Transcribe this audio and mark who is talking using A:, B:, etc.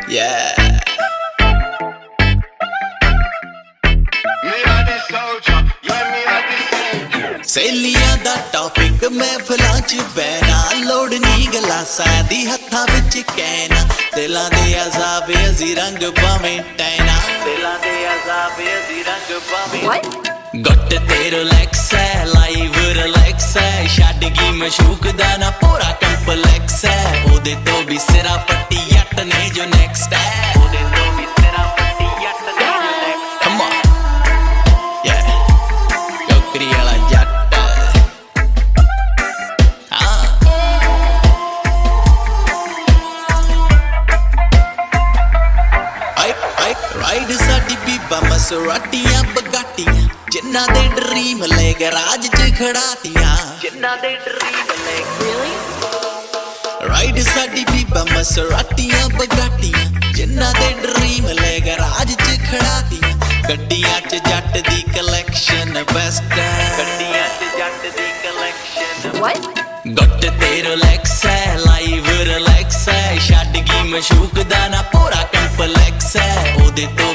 A: Yeah. ਸੇਲੀਆਂ ਦਾ topic ਮਹਿਫਲਾਂ ਚ ਬਹਿਣਾ ਲੋੜ ਨੀ ਗਲਾਸਾਂ ਦੀ ਹੱਥਾਂ ਵਿੱਚ ਕਹਿਣਾ ਦਿਲਾਂ ਦੇ ਅਜ਼ਾਬ ਅਜ਼ੀ ਰੰਗ ਭਾਵੇਂ ਟੈਨਾ ਦਿਲਾਂ ਦੇ ਅਜ਼ਾਬ ਅਜ਼ੀ ਰੰਗ ਭਾਵੇਂ ਗੱਟ ਤੇ ਰਿਲੈਕਸ ਹੈ ਲਾਈਵ ਰਿਲੈਕਸ ਹੈ ਛੱਡ ਗਈ ਮਸ਼ੂਕ ਦਾ ਨਾ ਪੂਰਾ ਕੰਪਲੈਕਸ ਹੈ ਉਹਦੇ ਤੋਂ ਵੀ ਸਿਰਾ ਪੱਟੀ ਜੱਟ ਨੇ ਜੋ ਨੈਕਸਟ ਹੈ ਉਹਦੇ ਤੋਂ ਵੀ ਸਿਰਾ ਪੱਟੀ ਜੱਟ ਨੇ ਜੋ ਨੈਕਸਟ ਕਮ ਔਨ ਯਾ ਯੋਕਰੀ ਵਾਲਾ ਜੱਟ ਰਾਈਡ ਸਾਡੀ ਬੀਬਾ ਮਸਰਾਟੀਆਂ ਬਗਾਟੀਆਂ ਜਿਨ੍ਹਾਂ ਦੇ ਡਰੀਮ ਲੈ ਗਰਾਜ 'ਚ ਖੜਾਤੀਆਂ ਜਿਨ੍ਹਾਂ ਦੇ ਡਰੀਮ ਲੈ ਰਾਈਡ ਸਾਡੀ ਬੀਬਾ ਮਸਰਾਟੀਆਂ ਬਗਾਟੀਆਂ ਜਿਨ੍ਹਾਂ ਦੇ ਡਰੀਮ ਲੈ ਗਰਾਜ 'ਚ ਖੜਾਤੀਆਂ ਗੱਡੀਆਂ 'ਚ ਜੱਟ ਦੀ ਕਲੈਕਸ਼ਨ ਬੈਸਟ ਹੈ ਗੱਡੀਆਂ 'ਚ ਜੱਟ ਦੀ ਕਲੈਕਸ਼ਨ ਗੱਟ ਤੇ ਰਿਲੈਕਸ ਹੈ ਲਾਈਵ ਰਿਲੈਕਸ ਹੈ ਛੱਡ ਗਈ ਮਸ਼ੂਕ ਦਾ ਨਾ ਪੂਰਾ ਕੰਪਲੈਕਸ ਹੈ ਉਹਦੇ ਤੋਂ